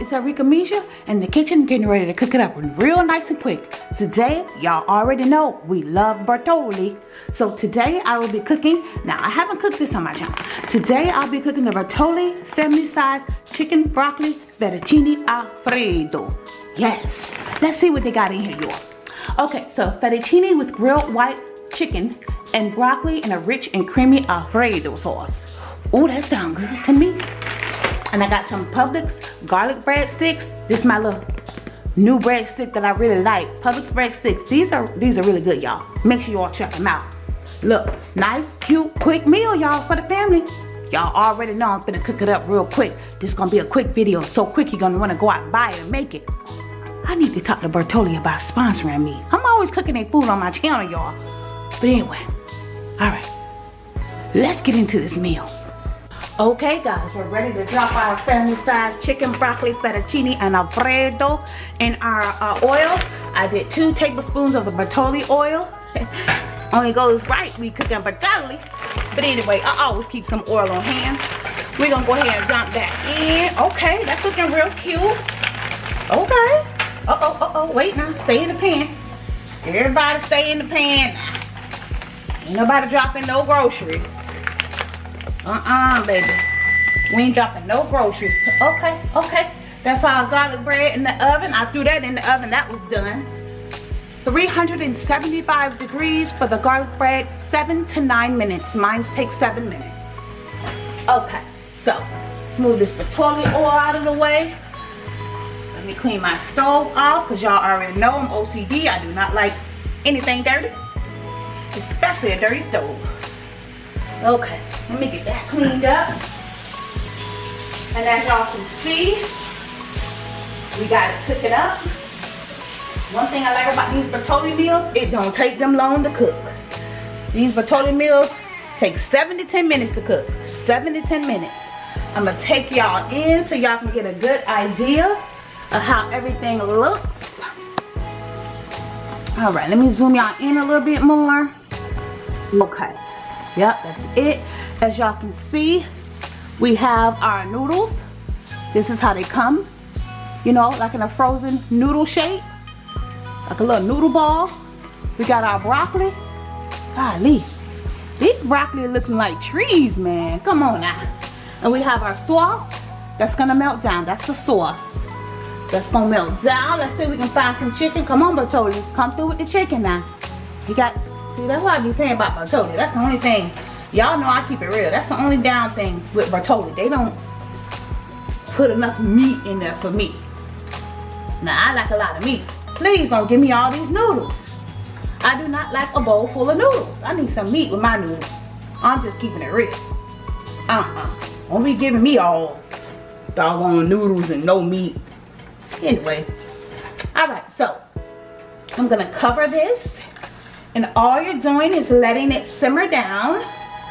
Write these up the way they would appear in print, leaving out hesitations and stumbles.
It's Arika Misha in the kitchen getting ready to cook it up real nice and quick. Today, y'all already know we love Bertolli. So today I will be cooking, now I haven't cooked this on my channel. Today I'll be cooking the Bertolli family size chicken broccoli fettuccine alfredo. Yes, let's see what they got in here, y'all. Okay, so fettuccine with grilled white chicken and broccoli in a rich and creamy alfredo sauce. Oh, that sounds good to me. And I got some Publix garlic breadsticks. This is my little new breadstick that I really like. Publix breadsticks. These are really good, y'all. Make sure you all check them out. Look, nice, cute, quick meal, y'all, for the family. Y'all already know I'm gonna cook it up real quick. This is gonna be a quick video. So quick you're gonna wanna go out and buy it and make it. I need to talk to Bertolli about sponsoring me. I'm always cooking their food on my channel, y'all. But anyway, all right, let's get into this meal. Okay guys, we're ready to drop our family size chicken broccoli fettuccine and alfredo in our oil. I did 2 tablespoons of the Bertolli oil. Only goes right, we cooking Bertolli. But anyway, I always keep some oil on hand. We're gonna go ahead and dump that in. Okay, that's looking real cute. Okay. Wait now, stay in the pan. Everybody stay in the pan now. Ain't nobody dropping no groceries. Baby. We ain't dropping no groceries. Okay. That's our garlic bread in the oven. I threw that in the oven. That was done. 375 degrees for the garlic bread. 7 to 9 minutes. Mine takes 7 minutes. Okay. So, let's move this Bertolli oil out of the way. Let me clean my stove off because y'all already know I'm OCD. I do not like anything dirty. Especially a dirty stove. Okay, let me get that cleaned up. And as y'all can see, we gotta cook it up. One thing I like about these Bertolli meals, it don't take them long to cook. These Bertolli meals take 7 to 10 minutes to cook. 7 to 10 minutes. I'm gonna take y'all in so y'all can get a good idea of how everything looks. All right, let me zoom y'all in a little bit more. Okay. Yep, that's it. As y'all can see, we have our noodles. This is how they come. You know, like in a frozen noodle shape. Like a little noodle ball. We got our broccoli. Golly. These broccoli are looking like trees, man. Come on now. And we have our sauce. That's gonna melt down. That's the sauce. That's gonna melt down. Let's see if we can find some chicken. Come on, Bertolli. Come through with the chicken now. You got... See, that's what I be saying about Bertolli. That's the only thing. Y'all know I keep it real. That's the only down thing with Bertolli. They don't put enough meat in there for me. Now, I like a lot of meat. Please don't give me all these noodles. I do not like a bowl full of noodles. I need some meat with my noodles. I'm just keeping it real. Don't be giving me all doggone noodles and no meat. Anyway. Alright, so I'm going to cover this. And all you're doing is letting it simmer down.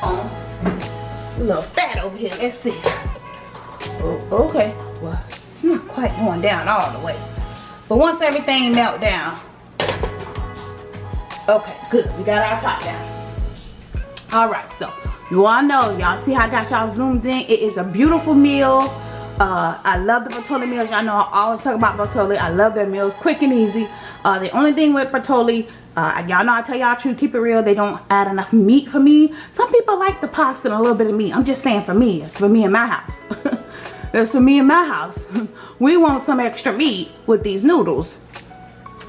A little fat over here. Let's see. Oh, okay. Well, it's not quite going down all the way. But once everything melt down. Okay, good. We got our top down. Alright, so you all know. Y'all see how I got y'all zoomed in? It is a beautiful meal. I love the Bertolli meals. Y'all know I always talk about Bertolli. I love their meals, quick and easy. The only thing with Bertolli, y'all know I tell y'all true, keep it real, they don't add enough meat for me. Some people like the pasta and a little bit of meat. I'm just saying for me, it's for me in my house. It's for me in my house. We want some extra meat with these noodles.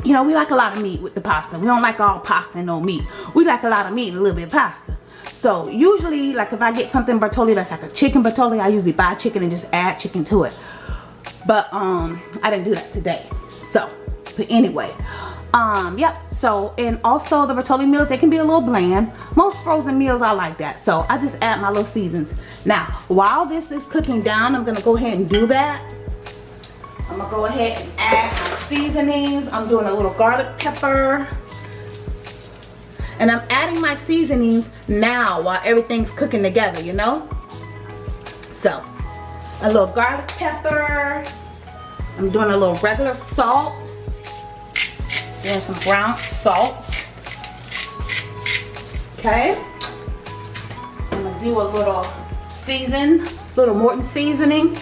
You know, we like a lot of meat with the pasta. We don't like all pasta and no meat. We like a lot of meat and a little bit of pasta. So usually, like if I get something Bertolli that's like a chicken Bertolli, I usually buy chicken and just add chicken to it. But I didn't do that today. So, but anyway, yep. So, and also the Bertolli meals, they can be a little bland. Most frozen meals are like that. So I just add my little seasons. Now, while this is cooking down, I'm gonna go ahead and do that. I'm gonna go ahead and add my seasonings. I'm doing a little garlic pepper. And I'm adding my seasonings now while everything's cooking together, you know? So, a little garlic pepper. I'm doing a little regular salt. Doing some ground salt. Okay. I'm gonna do a little little Morton seasoning.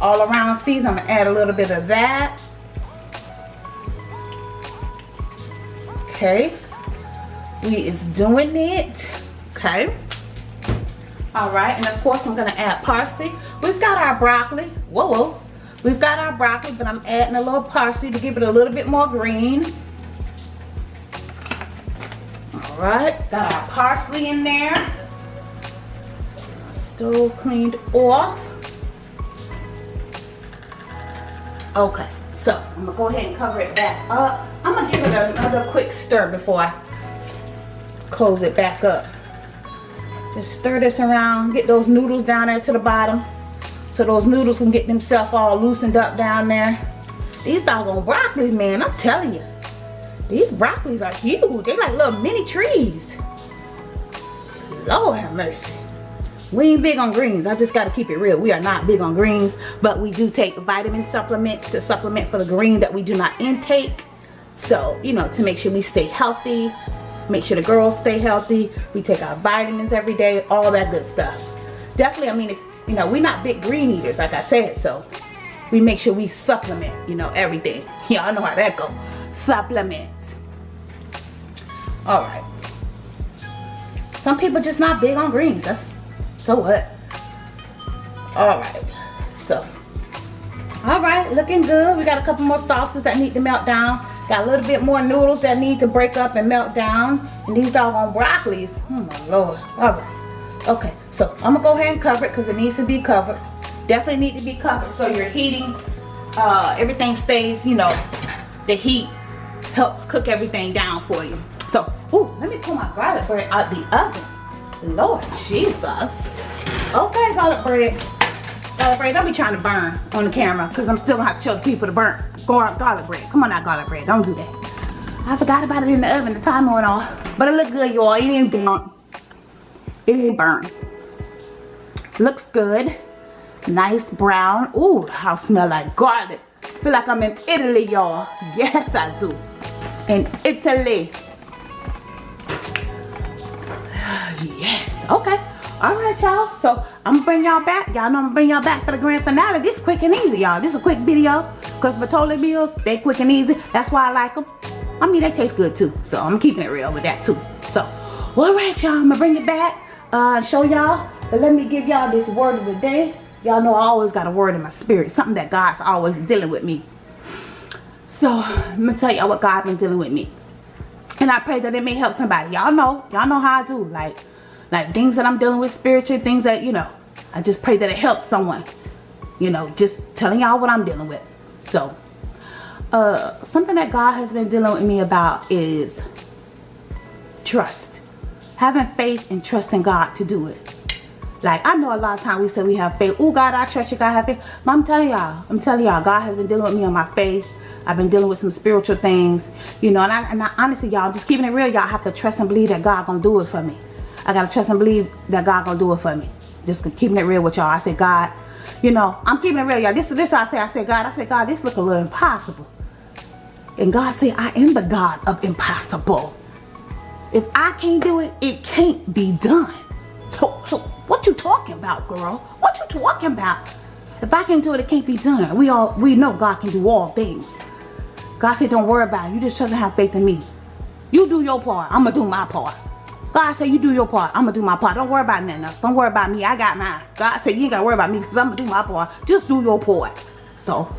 all around season. I'm gonna add a little bit of that. Okay, we is doing it. Okay. All right, and of course I'm gonna add parsley. We've got our broccoli. Whoa. We've got our broccoli, but I'm adding a little parsley to give it a little bit more green. All right, got our parsley in there. Stove cleaned off. Okay, so I'm gonna go ahead and cover it back up. I'm gonna give it another quick stir before I close it back up. Just stir this around, get those noodles down there to the bottom, so those noodles can get themselves all loosened up down there. These doggone broccolis, man, I'm telling you. These broccolis are huge. They like little mini trees. Lord have mercy. We ain't big on greens. I just got to keep it real. We are not big on greens, but we do take vitamin supplements to supplement for the green that we do not intake. So, you know, to make sure we stay healthy, make sure the girls stay healthy. We take our vitamins every day, all that good stuff. Definitely, I mean, if, you know, we're not big green eaters, like I said, so we make sure we supplement, you know, everything. Y'all know how that go. Supplement. All right. Some people just not big on greens. That's so what? All right. So, all right, looking good. We got a couple more sauces that need to melt down. Got a little bit more noodles that need to break up and melt down. And these doggone broccolis. Oh my Lord. All right. Okay, so I'm gonna go ahead and cover it because it needs to be covered. Definitely need to be covered so you're heating. Everything stays, you know, the heat helps cook everything down for you. So, ooh, let me pull my garlic bread out the oven. Lord Jesus. Okay, garlic bread. Garlic bread, don't be trying to burn on the camera because I'm still gonna have to show the people to burn garlic bread. Come on now, garlic bread, don't do that. I forgot about it in the oven, the timer went off. But it looked good, y'all. It didn't burn. It didn't burn. Looks good. Nice brown. Ooh, the house smell like garlic. Feel like I'm in Italy, y'all. Yes, I do. In Italy. Yes. Okay. All right, y'all. So I'm gonna bring y'all back. Y'all know I'm gonna bring y'all back for the grand finale. This quick and easy, y'all. This is a quick video because Bertolli meals, they quick and easy. That's why I like them. I mean, they taste good too. So I'm keeping it real with that too. So, all right, y'all. I'm gonna bring it back and show y'all. But let me give y'all this word of the day. Y'all know I always got a word in my spirit. Something that God's always dealing with me. So I'm gonna tell y'all what God been dealing with me. And I pray that it may help somebody. Y'all know how I do. Like things that I'm dealing with spiritual, things that, you know, I just pray that it helps someone. You know, just telling y'all what I'm dealing with. So, something that God has been dealing with me about is trust. Having faith and trusting God to do it. Like, I know a lot of times we say we have faith. Oh, God, I trust you. God, I have faith. But I'm telling y'all, God has been dealing with me on my faith. I've been dealing with some spiritual things. You know, and I honestly, y'all, just keeping it real, y'all have to trust and believe that God gonna do it for me. I gotta trust and believe that God gonna do it for me. Just keeping it real with y'all. I say, God, you know, I'm keeping it real, y'all. This I say, God, this look a little impossible. And God said, I am the God of impossible. If I can't do it, it can't be done. So what you talking about, girl? What you talking about? If I can't do it, it can't be done. We know God can do all things. God said, don't worry about it. You just trust and have faith in me. You do your part. I'm going to do my part. God said, you do your part. I'm going to do my part. Don't worry about nothing else. Don't worry about me. I got mine. God said, you ain't got to worry about me because I'm going to do my part. Just do your part. So,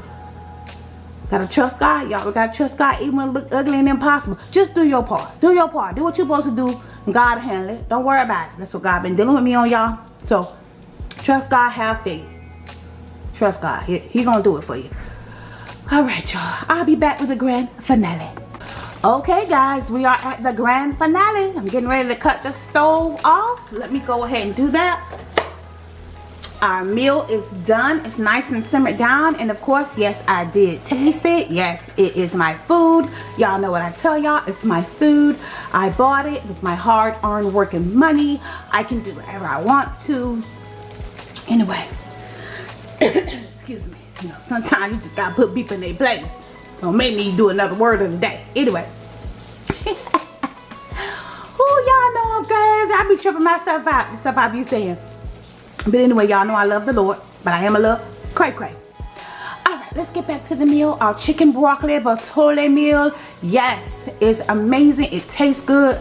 got to trust God, y'all. We got to trust God even when it look ugly and impossible. Just do your part. Do your part. Do what you're supposed to do and God will handle it. Don't worry about it. That's what God been dealing with me on, y'all. So, trust God. Have faith. Trust God. He going to do it for you. All right, y'all. I'll be back with the grand finale. Okay, guys. We are at the grand finale. I'm getting ready to cut the stove off. Let me go ahead and do that. Our meal is done. It's nice and simmered down. And of course, yes, I did taste it. Yes, it is my food. Y'all know what I tell y'all. It's my food. I bought it with my hard-earned working money. I can do whatever I want to. Anyway. Excuse me. You know, sometimes you just gotta put people in their place. Don't make me do another word of the day. Anyway. Oh, y'all know I'm crazy. I be tripping myself out. The stuff I be saying. But anyway, y'all know I love the Lord. But I am a little cray-cray. let's get back to the meal. Our chicken broccoli bartoli meal. Yes, it's amazing. It tastes good.